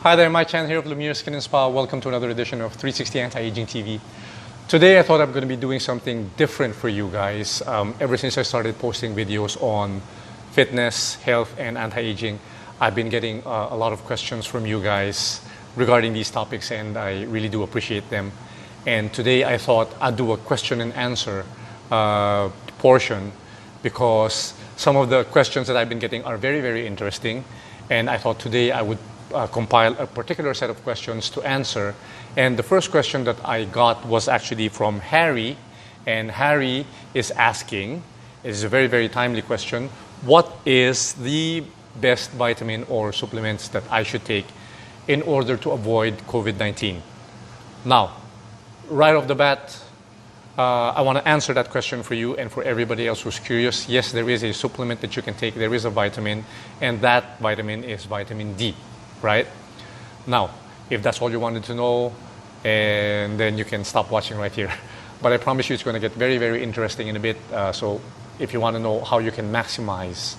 Hi there, Mike Chan here of Lumiere Skin and Spa. Welcome to another edition of 360 Anti-Aging TV. Today I thought I'm going to be doing something different for you guys. Ever since I started posting videos on fitness, health, and anti-aging, I've been getting a lot of questions from you guys regarding these topics, and I really do appreciate them. And today I thought I'd do a question and answer portion because some of the questions that I've been getting are very, very interesting. And I thought today I would compile a particular set of questions to answer. And the first question that I got was actually from Harry. And Harry is asking, it's a very, very timely question, what is the best vitamin or supplements that I should take in order to avoid COVID-19? Now, right off the bat, I want to answer that question for you and for everybody else who's curious. Yes, there is a supplement that you can take. There is a vitamin, and that vitamin is vitamin D, right? Now, if that's all you wanted to know, and then you can stop watching right here. But I promise you it's going to get very, very interesting in a bit. So if you want to know how you can maximize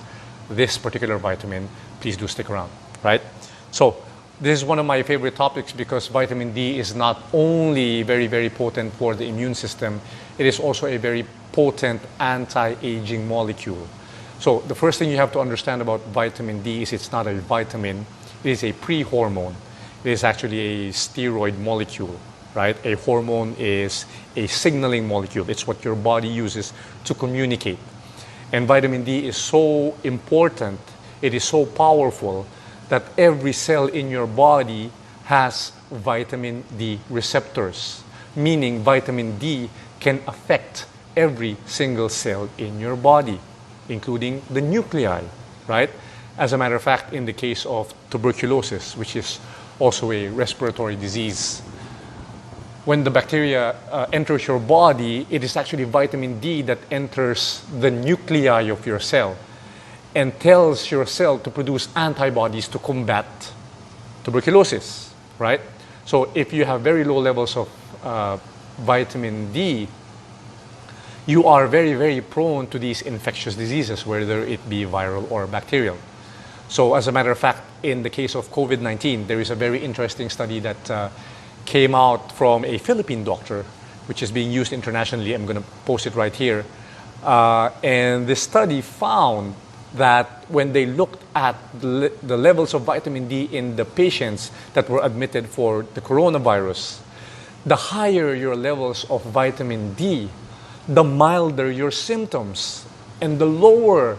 this particular vitamin, please do stick around, right? So this is one of my favorite topics because vitamin D is not only very, very potent for the immune system, it is also a very potent anti-aging molecule. So the first thing you have to understand about vitamin D is it's not a vitamin, it is a pre-hormone. It is actually a steroid molecule, right? A hormone is a signaling molecule. It's what your body uses to communicate. And vitamin D is so important, it is so powerful that every cell in your body has vitamin D receptors, meaning vitamin D can affect every single cell in your body, including the nuclei, right? As a matter of fact, in the case of tuberculosis, which is also a respiratory disease, when the bacteria enters your body, it is actually vitamin D that enters the nuclei of your cell and tells your cell to produce antibodies to combat tuberculosis, right? So if you have very low levels of vitamin D, you are very, very prone to these infectious diseases, whether it be viral or bacterial. So as a matter of fact, in the case of COVID-19, there is a very interesting study that came out from a Philippine doctor, which is being used internationally. I'm going to post it right here. And this study found that when they looked at the levels of vitamin D in the patients that were admitted for the coronavirus, the higher your levels of vitamin D, the milder your symptoms. And the lower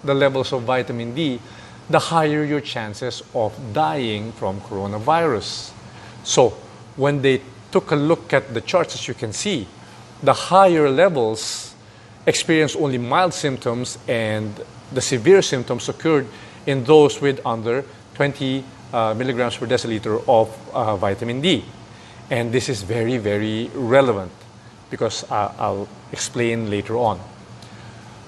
the levels of vitamin D, the higher your chances of dying from coronavirus. So when they took a look at the charts, as you can see, the higher levels experienced only mild symptoms, and the severe symptoms occurred in those with under 20 milligrams per deciliter of vitamin D. And this is very, very relevant because I'll explain later on.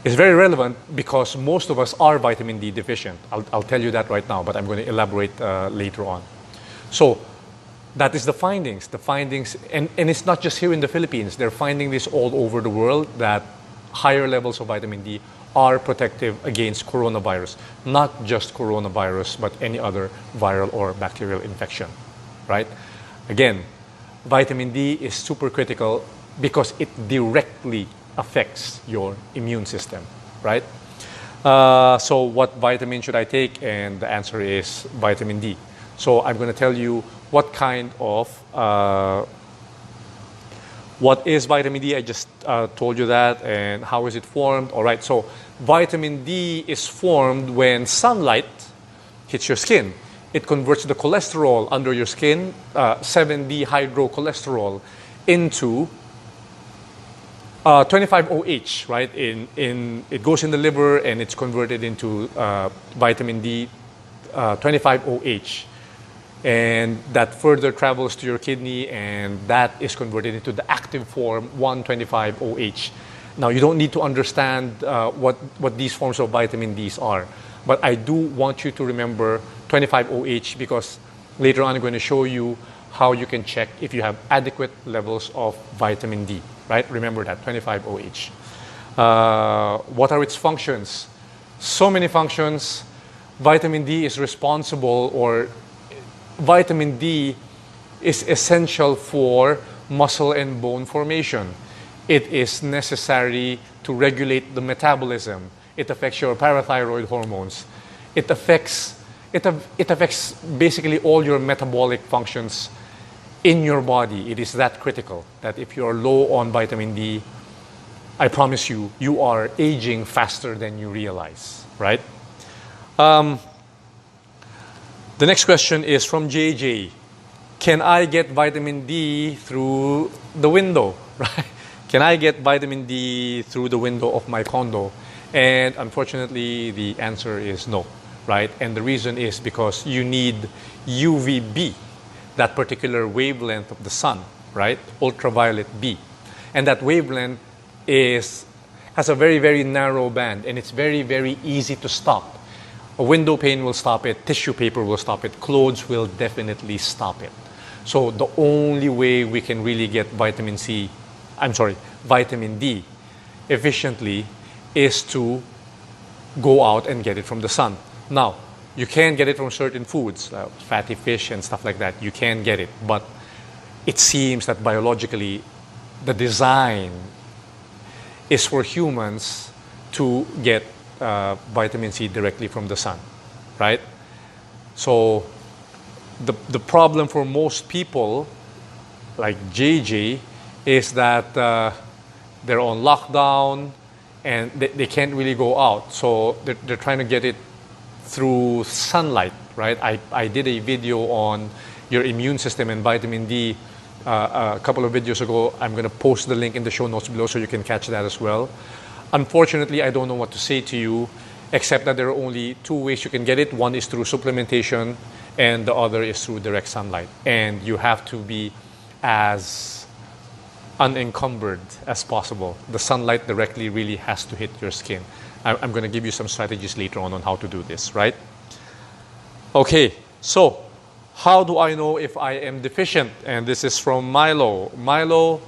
It's very relevant because most of us are vitamin D deficient. I'll tell you that right now, but I'm going to elaborate later on. So that is the findings. The findings, and it's not just here in the Philippines. They're finding this all over the world, that higher levels of vitamin D are protective against coronavirus. Not just coronavirus, but any other viral or bacterial infection, right? Again, vitamin D is super critical because it directly affects your immune system, right? So what vitamin should I take? And the answer is vitamin D. So I'm going to tell you what kind of, what is vitamin D? I just told you that. And how is it formed? All right, so vitamin D is formed when sunlight hits your skin. It converts the cholesterol under your skin, 7D hydrocholesterol, into 25OH, right? It goes in the liver and it's converted into vitamin D, 25OH. And that further travels to your kidney, and that is converted into the active form 125OH. Now, you don't need to understand what these forms of vitamin Ds are, but I do want you to remember 25OH because later on I'm going to show you how you can check if you have adequate levels of vitamin D, right? Remember that, 25OH. What are its functions? So many functions. Vitamin D is responsible, or vitamin D is essential for muscle and bone formation. It is necessary to regulate the metabolism. It affects your parathyroid hormones. It affects basically all your metabolic functions in your body. It is that critical that if you're low on vitamin D, I promise you, you are aging faster than you realize, right? The next question is from JJ. Can I get vitamin D through the window, right? Can I get vitamin D through the window of my condo? And unfortunately, the answer is no, right? And the reason is because you need UVB, that particular wavelength of the sun, right? Ultraviolet B. And that wavelength has a very, very narrow band, and it's very, very easy to stop. A window pane will stop it, tissue paper will stop it, clothes will definitely stop it. So the only way we can really get vitamin D efficiently is to go out and get it from the sun. Now, you can get it from certain foods, fatty fish and stuff like that. You can get it, but it seems that biologically the design is for humans to get vitamin C directly from the sun, right? So the problem for most people, like JJ, is that they're on lockdown and they can't really go out. So they're trying to get it through sunlight, right? I did a video on your immune system and vitamin D a couple of videos ago. I'm going to post the link in the show notes below so you can catch that as well. Unfortunately, I don't know what to say to you, except that there are only two ways you can get it. One is through supplementation, and the other is through direct sunlight. And you have to be as unencumbered as possible. The sunlight directly really has to hit your skin. I'm going to give you some strategies later on how to do this, right? Okay, so how do I know if I am deficient? And this is from Milo. Milo,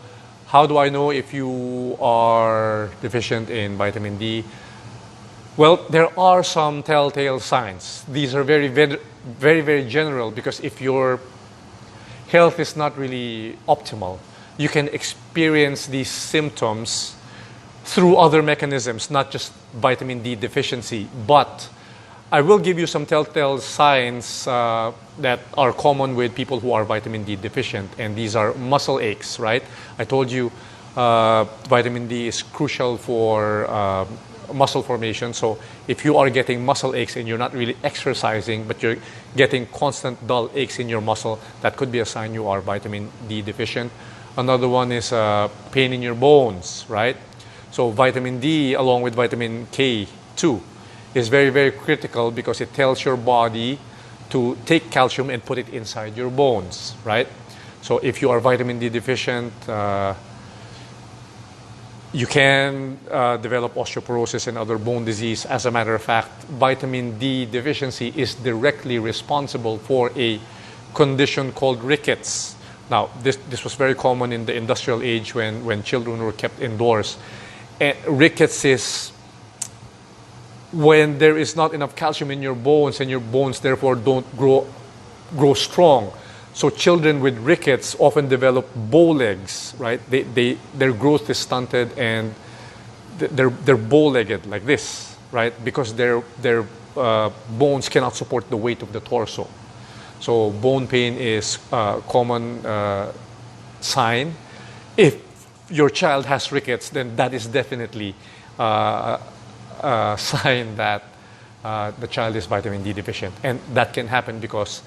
how do I know if you are deficient in vitamin D? Well, there are some telltale signs. These are very, very, very, very general, because if your health is not really optimal, you can experience these symptoms through other mechanisms, not just vitamin D deficiency. But I will give you some telltale signs that are common with people who are vitamin D deficient, and these are muscle aches, right? I told you vitamin D is crucial for muscle formation. So if you are getting muscle aches and you're not really exercising, but you're getting constant dull aches in your muscle, that could be a sign you are vitamin D deficient. Another one is pain in your bones, right? So vitamin D, along with vitamin K2, is very, very critical because it tells your body to take calcium and put it inside your bones, right? So if you are vitamin D deficient, you can develop osteoporosis and other bone disease. As a matter of fact, vitamin D deficiency is directly responsible for a condition called rickets. Now, this was very common in the industrial age when children were kept indoors. And rickets is when there is not enough calcium in your bones, and your bones therefore don't grow strong. So children with rickets often develop bow legs, right? Their growth is stunted and they're bow-legged like this, right? Because their bones cannot support the weight of the torso. So bone pain is a common sign. If your child has rickets, then that is definitely a sign that the child is vitamin D deficient. And that can happen because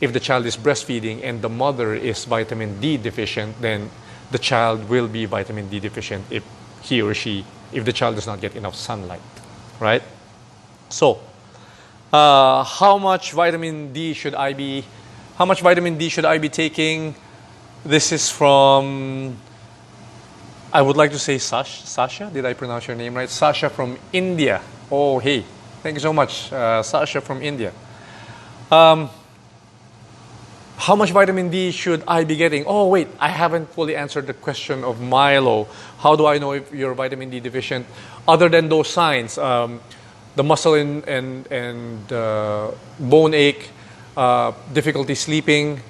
if the child is breastfeeding and the mother is vitamin D deficient, then the child will be vitamin D deficient if the child does not get enough sunlight, right? So, how much vitamin D should I be taking? This is from, I would like to say Sasha. Did I pronounce your name right? Sasha from India. Oh, hey. Thank you so much, Sasha from India. How much vitamin D should I be getting? Oh, wait, I haven't fully answered the question of Milo. How do I know if you're vitamin D deficient? Other than those signs, the muscle and bone ache, difficulty sleeping,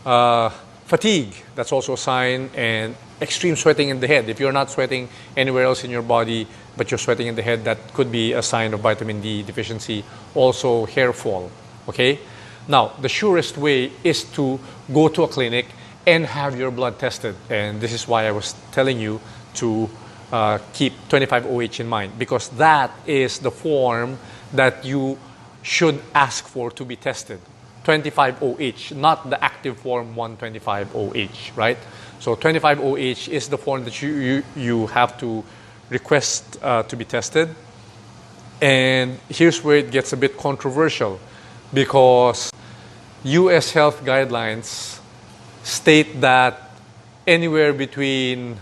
fatigue, that's also a sign, and extreme sweating in the head. If you're not sweating anywhere else in your body, but you're sweating in the head, that could be a sign of vitamin D deficiency. Also, hair fall, okay? Now, the surest way is to go to a clinic and have your blood tested. And this is why I was telling you to keep 25OH in mind, because that is the form that you should ask for to be tested. 25OH, not the active form 125OH, right? So 25OH is the form that you have to request to be tested. And here's where it gets a bit controversial, because US health guidelines state that anywhere between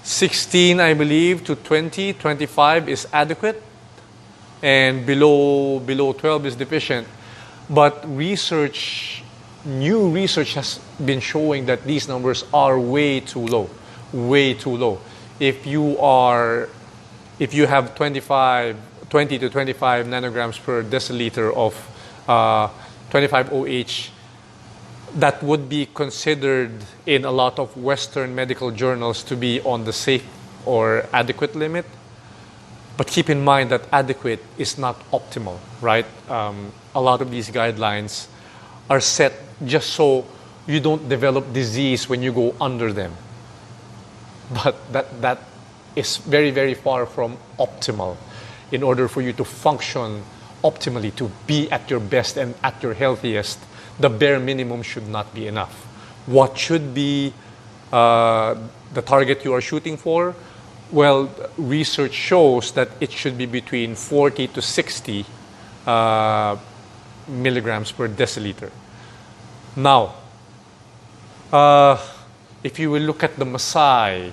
16, I believe, to 20, 25 is adequate, and below 12 is deficient. But new research has been showing that these numbers are way too low, way too low. If you have 20 to 25 nanograms per deciliter of 25OH, that would be considered in a lot of Western medical journals to be on the safe or adequate limit. But keep in mind that adequate is not optimal, right? A lot of these guidelines are set just so you don't develop disease when you go under them. But that is very, very far from optimal. In order for you to function optimally, to be at your best and at your healthiest, the bare minimum should not be enough. What should be the target you are shooting for? Well, research shows that it should be between 40 to 60 milligrams per deciliter. Now, if you will look at the Maasai,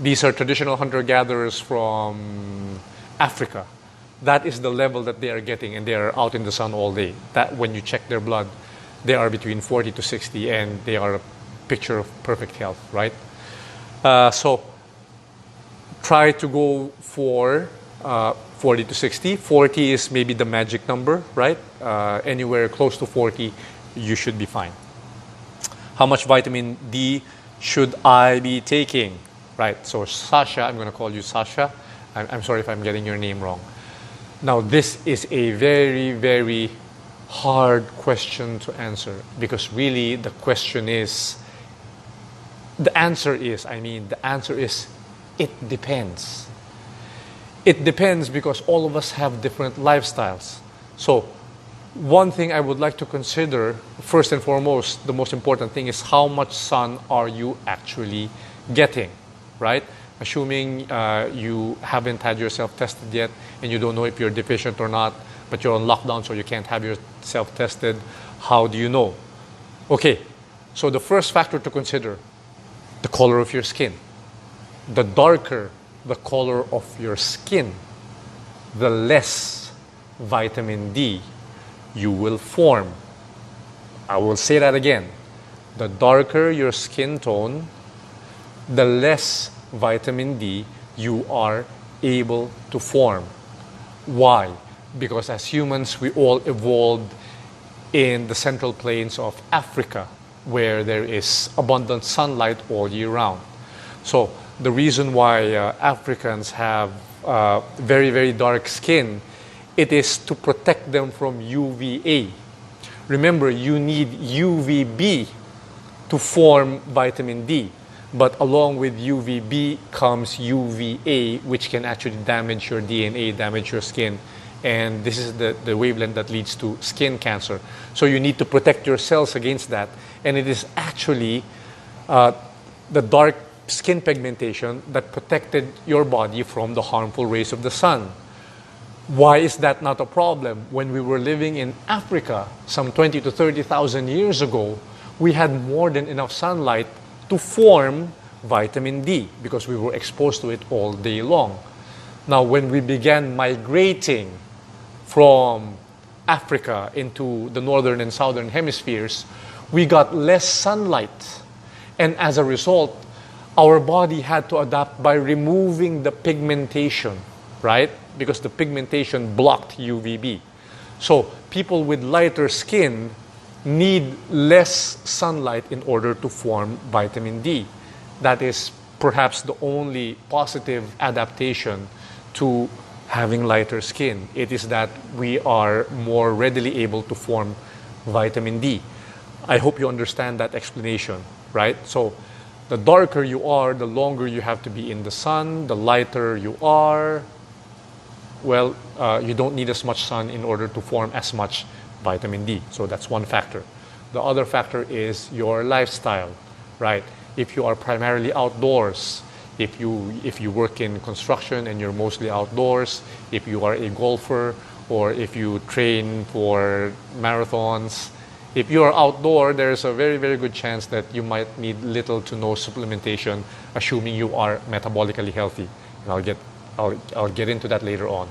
these are traditional hunter-gatherers from Africa. That is the level that they are getting, and they are out in the sun all day. That when you check their blood, they are between 40 to 60, and they are a picture of perfect health, right? So try to go for 40 to 60. 40 is maybe the magic number, right? Anywhere close to 40, you should be fine. How much vitamin D should I be taking? Right, so Sasha, I'm going to call you Sasha. I'm sorry if I'm getting your name wrong. Now, this is a very, very hard question to answer, because really the answer is, it depends. It depends because all of us have different lifestyles. So one thing I would like to consider, first and foremost, the most important thing is how much sun are you actually getting, right? Assuming you haven't had yourself tested yet and you don't know if you're deficient or not, but you're on lockdown so you can't have yourself tested, how do you know? Okay, so the first factor to consider, the color of your skin. The darker the color of your skin, the less vitamin D you will form. I will say that again. The darker your skin tone, the less vitamin D you are able to form. Why? Because as humans, we all evolved in the central plains of Africa, where there is abundant sunlight all year round. So the reason why Africans have very, very dark skin, it is to protect them from UVA. Remember, you need UVB to form vitamin D. But along with UVB comes UVA, which can actually damage your DNA, damage your skin. And this is the wavelength that leads to skin cancer. So you need to protect your cells against that. And it is actually the dark skin pigmentation that protected your body from the harmful rays of the sun. Why is that not a problem? When we were living in Africa some 20 to 30,000 years ago, we had more than enough sunlight to form vitamin D because we were exposed to it all day long. Now, when we began migrating from Africa into the northern and southern hemispheres, we got less sunlight. And as a result, our body had to adapt by removing the pigmentation, right? Because the pigmentation blocked UVB. So people with lighter skin need less sunlight in order to form vitamin D. That is perhaps the only positive adaptation to having lighter skin. It is that we are more readily able to form vitamin D. I hope you understand that explanation, right? So the darker you are, the longer you have to be in the sun. The lighter you are, well, you don't need as much sun in order to form as much vitamin D. So that's one factor. The other factor is your lifestyle, right? If you are primarily outdoors, if you work in construction and you're mostly outdoors, if you are a golfer, or if you train for marathons, if you are outdoor, there's a very, very good chance that you might need little to no supplementation, assuming you are metabolically healthy. And I'll get into that later on.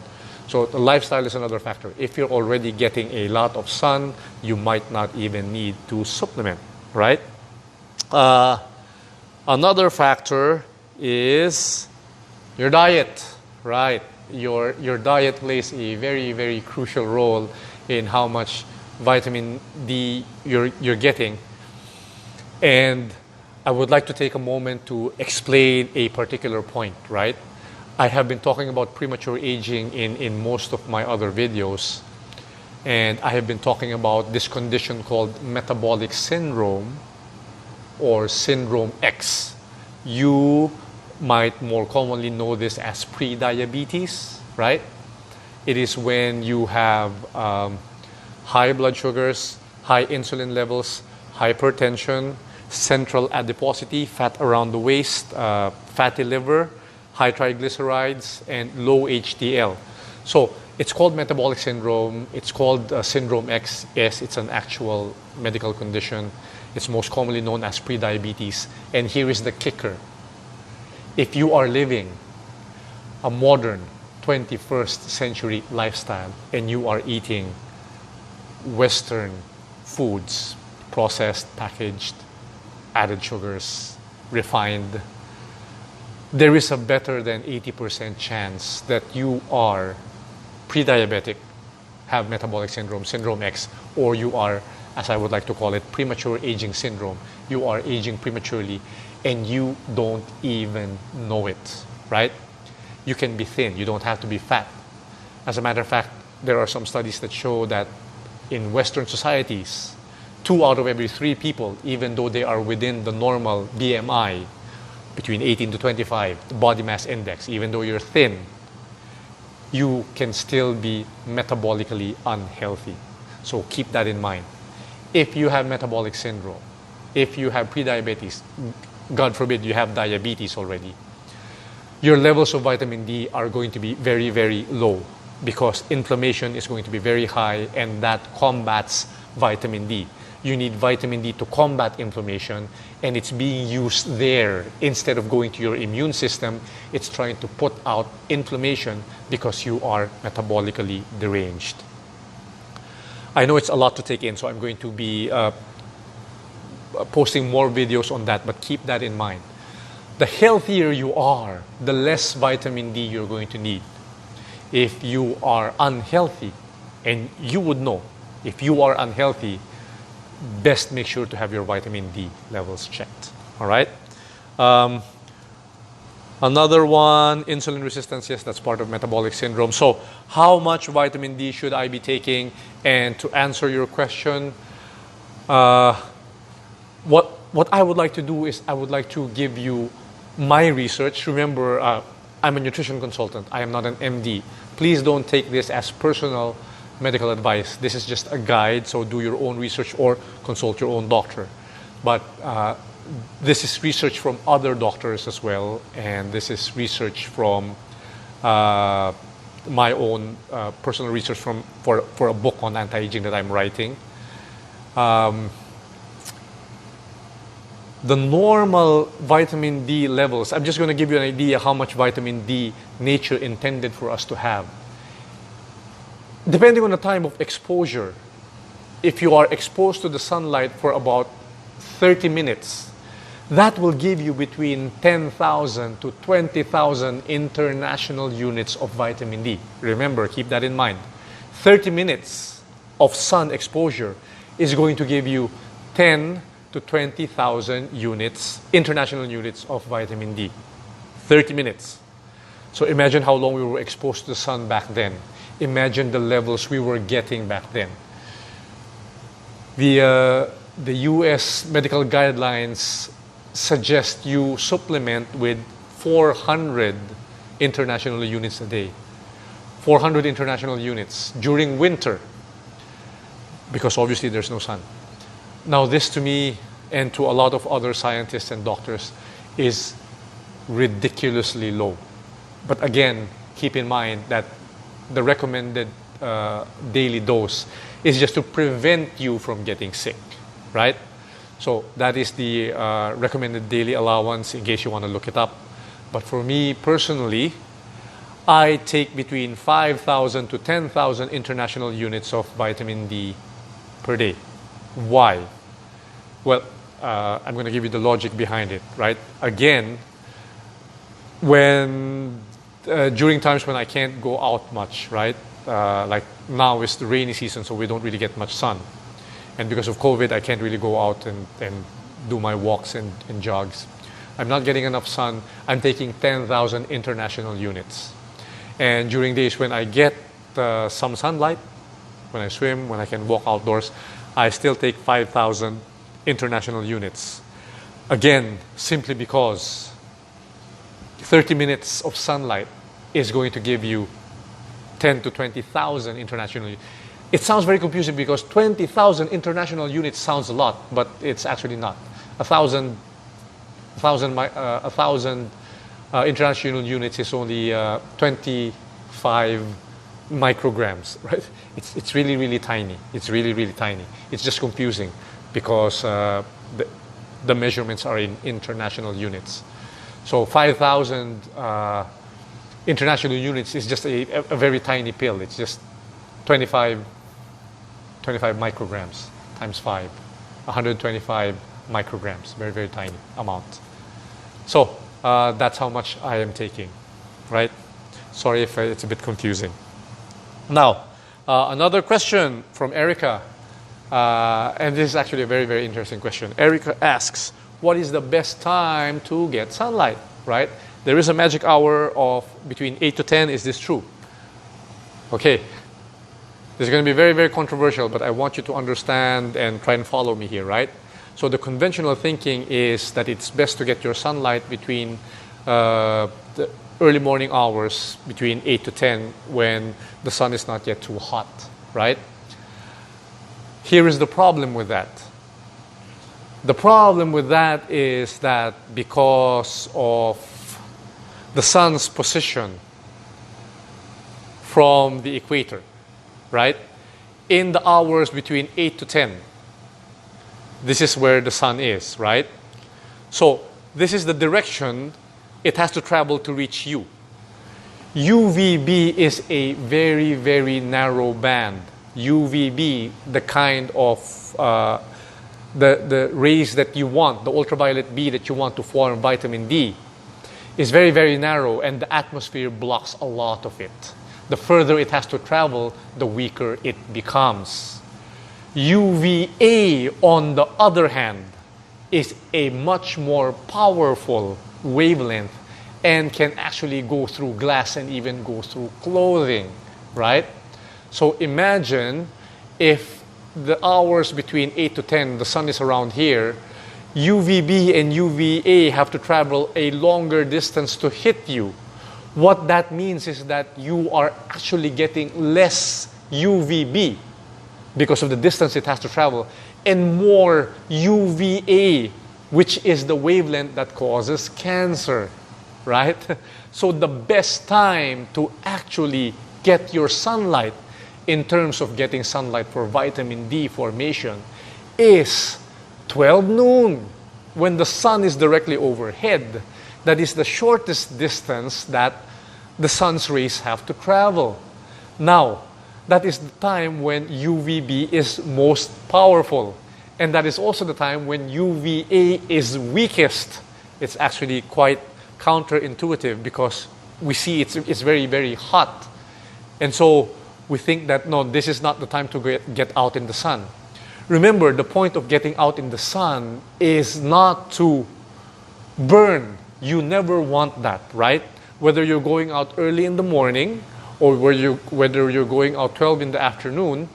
So the lifestyle is another factor. If you're already getting a lot of sun, you might not even need to supplement, right? Another factor is your diet, right? Your diet plays a very, very crucial role in how much vitamin D you're getting. And I would like to take a moment to explain a particular point, right? I have been talking about premature aging in most of my other videos. And I have been talking about this condition called Metabolic Syndrome, or Syndrome X. You might more commonly know this as pre-diabetes, right? It is when you have high blood sugars, high insulin levels, hypertension, central adiposity, fat around the waist, fatty liver, high triglycerides, and low HDL. So it's called metabolic syndrome. It's called Syndrome X. Yes, it's an actual medical condition. It's most commonly known as prediabetes. And here is the kicker. If you are living a modern 21st century lifestyle and you are eating Western foods, processed, packaged, added sugars, refined, there is a better than 80% chance that you are pre-diabetic, have metabolic syndrome, Syndrome X, or you are, as I would like to call it, premature aging syndrome. You are aging prematurely and you don't even know it, right? You can be thin, you don't have to be fat. As a matter of fact, there are some studies that show that in Western societies, 2 out of every 3 people, even though they are within the normal BMI, between 18 to 25, the body mass index, even though you're thin, you can still be metabolically unhealthy. So keep that in mind. If you have metabolic syndrome, if you have prediabetes, God forbid you have diabetes already, your levels of vitamin D are going to be very, very low because inflammation is going to be very high, and that combats vitamin D. You need vitamin D to combat inflammation, and it's being used there. Instead of going to your immune system, it's trying to put out inflammation because you are metabolically deranged. I know it's a lot to take in, so I'm going to be posting more videos on that, but keep that in mind. The healthier you are, the less vitamin D you're going to need. If you are unhealthy, and you would know, if you are unhealthy, best make sure to have your vitamin D levels checked. All right. Another one, insulin resistance. Yes, that's part of metabolic syndrome. So how much vitamin D should I be taking? And to answer your question, what I would like to do is I would like to give you my research. Remember, I'm a nutrition consultant. I am not an MD. Please don't take this as personal medical advice. This is just a guide, so do your own research or consult your own doctor. But this is research from other doctors as well, and this is research from my own personal research for a book on anti-aging that I'm writing. The normal vitamin D levels, I'm just going to give you an idea how much vitamin D nature intended for us to have. Depending on the time of exposure, if you are exposed to the sunlight for about 30 minutes, that will give you between 10,000 to 20,000 international units of vitamin D. Remember, keep that in mind. 30 minutes of sun exposure is going to give you 10 to 20,000 units, international units of vitamin D. 30 minutes. So imagine how long we were exposed to the sun back then. Imagine the levels we were getting back then. The US medical guidelines suggest you supplement with 400 international units a day. 400 international units during winter, because obviously there's no sun. Now this to me and to a lot of other scientists and doctors is ridiculously low. But again, keep in mind that the recommended daily dose is just to prevent you from getting sick, right? So that is the recommended daily allowance in case you want to look it up. But for me personally, I take between 5,000 to 10,000 international units of vitamin D per day. Why? Well, I'm going to give you the logic behind it, right? Again, during times when I can't go out much, right? Like now is the rainy season, so we don't really get much sun. And because of COVID, I can't really go out and do my walks and jogs. I'm not getting enough sun. I'm taking 10,000 international units. And during days when I get some sunlight, when I swim, when I can walk outdoors, I still take 5,000 international units. Again, simply because 30 minutes of sunlight is going to give you 10 to 20,000 international units. It sounds very confusing because 20,000 international units sounds a lot, but it's actually not. 1,000 international units is only 25 micrograms, right? It's really, really tiny. It's really, really tiny. It's just confusing because the measurements are in international units. So 5,000 international units is just a very tiny pill. It's just 25 micrograms times 5, 125 micrograms, very, very tiny amount. So that's how much I am taking, right? Sorry if it's a bit confusing. Now, another question from Erica, and this is actually a very, very interesting question. Erica asks, what is the best time to get sunlight, right? There is a magic hour of between 8 to 10. Is this true? Okay. This is going to be very, very controversial, but I want you to understand and try and follow me here, right? So the conventional thinking is that it's best to get your sunlight between the early morning hours, between 8 to 10, when the sun is not yet too hot, right? Here is the problem with that. The problem with that is that because of the sun's position from the equator, right? In the hours between 8 to 10, this is where the sun is, right? So this is the direction it has to travel to reach you. UVB is a very, very narrow band. UVB, the kind of the rays that you want, the ultraviolet B that you want to form vitamin D, is very, very narrow, and the atmosphere blocks a lot of it. The further it has to travel, the weaker it becomes. UVA, on the other hand, is a much more powerful wavelength and can actually go through glass and even go through clothing, right? So imagine if the hours between 8 to 10, the sun is around here, UVB and UVA have to travel a longer distance to hit you. What that means is that you are actually getting less UVB because of the distance it has to travel, and more UVA, which is the wavelength that causes cancer, right? So the best time to actually get your sunlight in terms of getting sunlight for vitamin D formation is 12 noon, when the sun is directly overhead. That is the shortest distance that the sun's rays have to travel. Now, that is the time when UVB is most powerful. And that is also the time when UVA is weakest. It's actually quite counterintuitive because we see it's very, very hot. And so we think that, no, this is not the time to get out in the sun. Remember, the point of getting out in the sun is not to burn. You never want that, right? Whether you're going out early in the morning or whether you're going out 12 in the afternoon,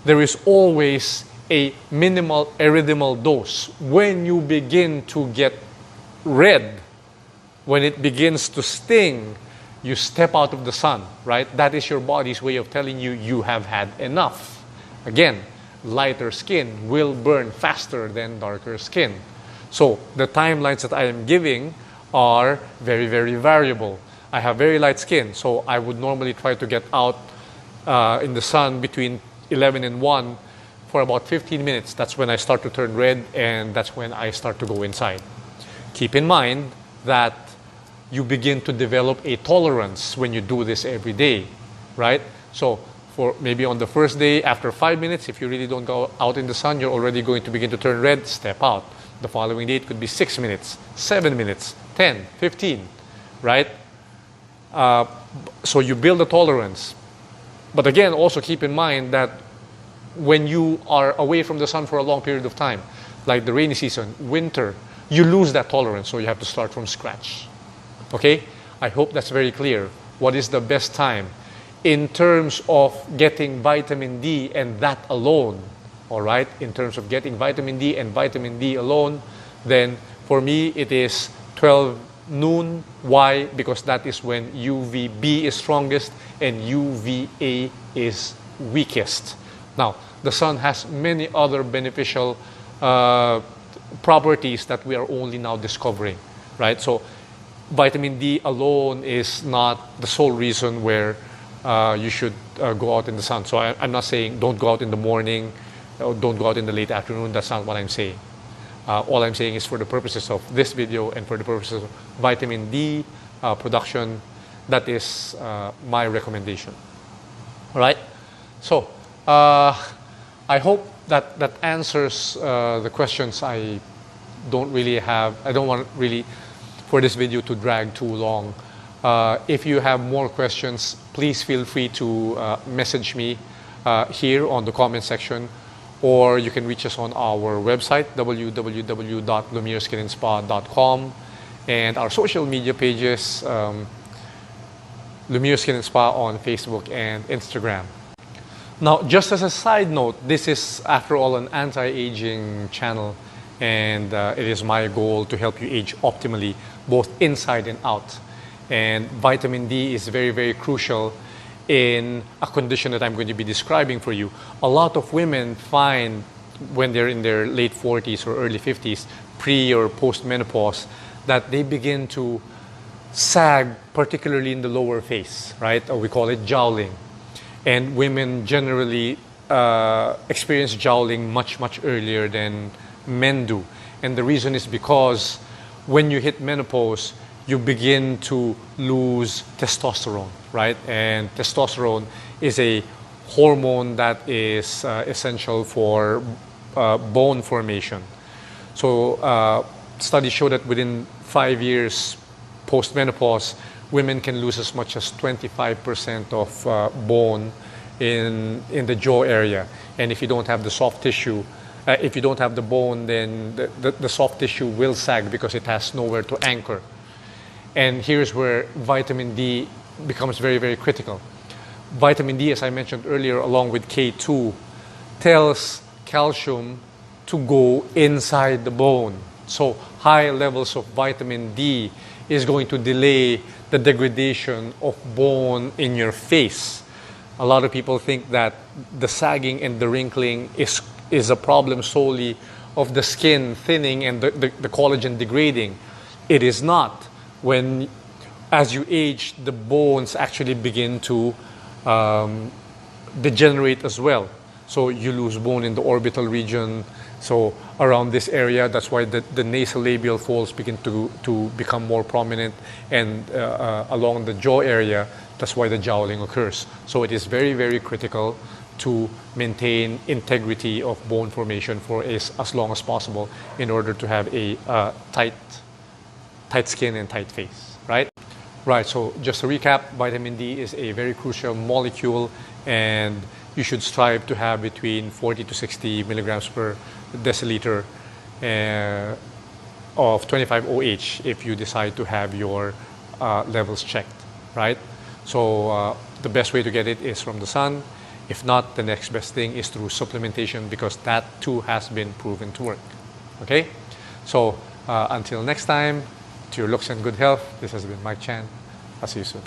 there is always a minimal erythemal dose. When you begin to get red, when it begins to sting, you step out of the sun, right? That is your body's way of telling you you have had enough. Again, lighter skin will burn faster than darker skin. So the timelines that I am giving are very, very variable. I have very light skin, so I would normally try to get out in the sun between 11 and 1 for about 15 minutes. That's when I start to turn red, and that's when I start to go inside. Keep in mind that you begin to develop a tolerance when you do this every day, right? So for maybe on the first day, after 5 minutes, if you really don't go out in the sun, you're already going to begin to turn red, step out. The following day, it could be 6 minutes, 7 minutes, 10, 15, right? So you build a tolerance. But again, also keep in mind that when you are away from the sun for a long period of time, like the rainy season, winter, you lose that tolerance, so you have to start from scratch. Okay? I hope that's very clear. What is the best time? In terms of getting vitamin D and that alone, all right? In terms of getting vitamin D and vitamin D alone, then for me it is 12 noon. Why? Because that is when UVB is strongest and UVA is weakest. Now, the sun has many other beneficial properties that we are only now discovering, right? So vitamin D alone is not the sole reason where you should go out in the sun. So I'm not saying don't go out in the morning, or don't go out in the late afternoon. That's not what I'm saying. All I'm saying is for the purposes of this video and for the purposes of vitamin D production, that is my recommendation. All right? So I hope that answers the questions. I don't want really for this video to drag too long. If you have more questions, please feel free to message me here on the comment section, or you can reach us on our website, www.lumiereskinandspa.com, and our social media pages, Lumiere Skin and Spa on Facebook and Instagram. Now, just as a side note, this is, after all, an anti-aging channel, and it is my goal to help you age optimally, both inside and out. And vitamin D is very, very crucial in a condition that I'm going to be describing for you. A lot of women find when they're in their late 40s or early 50s, pre or post menopause, that they begin to sag, particularly in the lower face, right? Or we call it jowling. And women generally experience jowling much, much earlier than men do. And the reason is because when you hit menopause, you begin to lose testosterone, right? And testosterone is a hormone that is essential for bone formation. So studies show that within 5 years post-menopause, women can lose as much as 25% of bone in the jaw area. And if you don't have the soft tissue, if you don't have the bone, then the soft tissue will sag because it has nowhere to anchor. And here's where vitamin D becomes very, very critical. Vitamin D, as I mentioned earlier, along with K2, tells calcium to go inside the bone. So high levels of vitamin D is going to delay the degradation of bone in your face. A lot of people think that the sagging and the wrinkling is a problem solely of the skin thinning and the collagen degrading. It is not. When, as you age, the bones actually begin to degenerate as well. So you lose bone in the orbital region. So around this area, that's why the nasolabial folds begin to become more prominent. And along the jaw area, that's why the jowling occurs. So it is very, very critical to maintain integrity of bone formation for as long as possible in order to have a tight skin and tight face, right? Right, so just to recap, vitamin D is a very crucial molecule, and you should strive to have between 40 to 60 milligrams per deciliter of 25 OH if you decide to have your levels checked, right? So the best way to get it is from the sun. If not, the next best thing is through supplementation, because that too has been proven to work. Okay? So until next time, to your looks and good health, this has been Mike Chan. I'll see you soon.